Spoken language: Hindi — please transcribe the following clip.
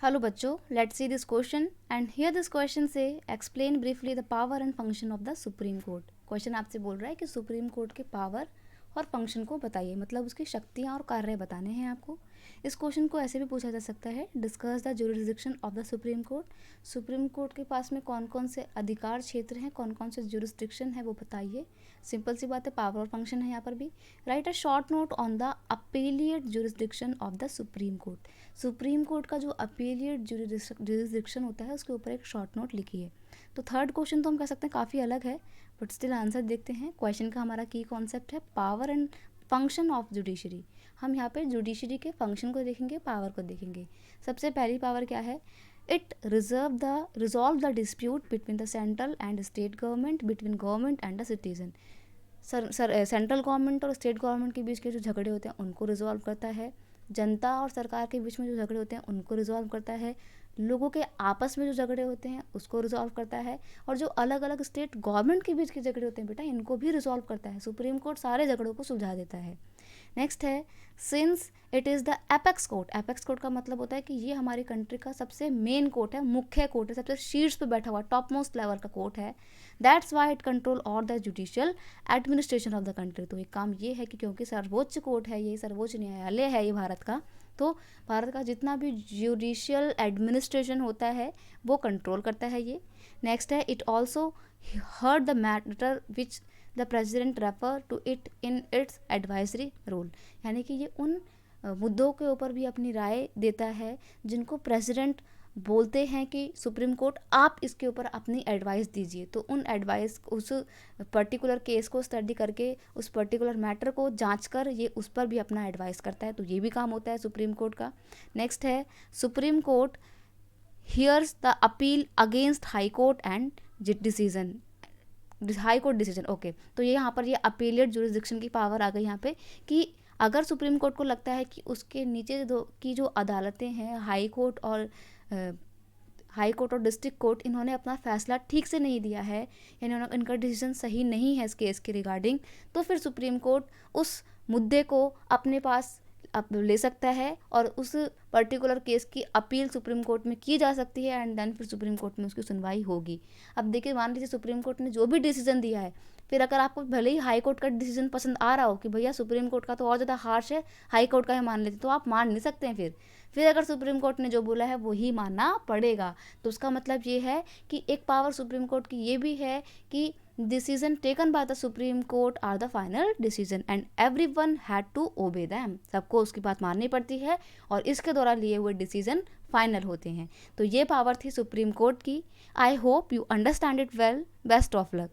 हेलो बच्चों, let's see this question and here this question से explain briefly the power and function of the Supreme Court. Question आपसे बोल रहा है कि सुप्रीम कोर्ट के पावर और फंक्शन को बताइए, मतलब उसकी शक्तियाँ और कार्य बताने हैं आपको। इस क्वेश्चन को ऐसे भी पूछा जा सकता है, discuss the jurisdiction of the Supreme court. Supreme Court के पास में कौन कौन से अधिकार क्षेत्र हैं, कौन कौन से जुरिसडिक्शन है वो बताइए। सिंपल सी बात है, पावर और फंक्शन है यहाँ पर भी। Right a short note on the appellate jurisdiction of the Supreme court. Supreme court का जो अपीलिएट जुरिसडिक्शन होता है उसके ऊपर एक शॉर्ट नोट लिखिए। तो थर्ड क्वेश्चन तो हम कह सकते हैं काफ़ी अलग है, बट स्टिल आंसर देखते हैं। क्वेश्चन का हमारा की कॉन्सेप्ट है power and function of judiciary. हम यहाँ पे जुडिशरी के फंक्शन को देखेंगे, पावर को देखेंगे। सबसे पहली पावर क्या है? It resolve the dispute between the central and state government, between government and the citizen. Central government और स्टेट गवर्नमेंट के बीच के जो झगड़े होते हैं उनको रिजॉल्व करता है। जनता और सरकार के बीच में जो झगड़े होते हैं उनको रिजॉल्व करता है। लोगों के आपस में जो झगड़े होते हैं उसको रिजॉल्व करता है। और जो अलग अलग स्टेट गवर्नमेंट के बीच के झगड़े होते हैं बेटा, इनको भी रिजॉल्व करता है। सुप्रीम कोर्ट सारे झगड़ों को सुलझा देता है। नेक्स्ट है, since it is the apex court. Apex court का मतलब होता है कि ये हमारी कंट्री का सबसे मेन कोर्ट है, मुख्य कोर्ट है, सबसे शीर्ष पे बैठा हुआ टॉप मोस्ट लेवल का कोर्ट है। That's why it control all the judicial administration of the country. तो एक काम ये है कि क्योंकि सर्वोच्च कोर्ट है, ये सर्वोच्च न्यायालय है ये भारत का, तो भारत का जितना भी जुडिशियल एडमिनिस्ट्रेशन होता है वो कंट्रोल करता है ये। नेक्स्ट है, it also heard the matter which the president refer to it in its advisory role. यानी कि ये उन मुद्दों के ऊपर भी अपनी राय देता है जिनको प्रेसिडेंट बोलते हैं कि सुप्रीम कोर्ट आप इसके ऊपर अपनी एडवाइस दीजिए। तो उन एडवाइस, उस पर्टिकुलर केस को स्टडी करके, उस पर्टिकुलर मैटर को जांच कर ये उस पर भी अपना एडवाइस करता है। तो ये भी काम होता है सुप्रीम कोर्ट का। नेक्स्ट है, supreme court hears the appeal against high court and decision, high court decision. Okay, तो ये यहाँ पर ये अपीलिएट जुरिसडिक्शन की पावर आ गई यहाँ पे कि अगर सुप्रीम कोर्ट को लगता है कि उसके नीचे की जो अदालतें हैं, हाई कोर्ट और डिस्ट्रिक्ट कोर्ट, इन्होंने अपना फैसला ठीक से नहीं दिया है, यानी इनका डिसीजन सही नहीं है इस केस के रिगार्डिंग, तो फिर सुप्रीम कोर्ट उस मुद्दे को अपने पास ले सकता है और उस पर्टिकुलर केस की अपील सुप्रीम कोर्ट में की जा सकती है एंड देन फिर सुप्रीम कोर्ट में उसकी सुनवाई होगी। अब देखिए, मान लीजिए सुप्रीम कोर्ट ने जो भी डिसीजन दिया है, फिर अगर आपको भले ही हाई कोर्ट का डिसीजन पसंद आ रहा हो कि भैया सुप्रीम कोर्ट का तो और ज़्यादा हार्श है, हाई कोर्ट का ही मान लेते, तो आप मान नहीं सकते हैं। फिर अगर सुप्रीम कोर्ट ने जो बोला है वो ही मानना पड़ेगा। तो उसका मतलब ये है कि एक पावर सुप्रीम कोर्ट की ये भी है कि decision taken by the Supreme Court are the final decision and everyone had to obey them। सबको उसकी बात माननी पड़ती है और इसके द्वारा लिए हुए डिसीजन फाइनल होते हैं। तो ये पावर थी सुप्रीम कोर्ट की। I hope you understand it well. Best of luck.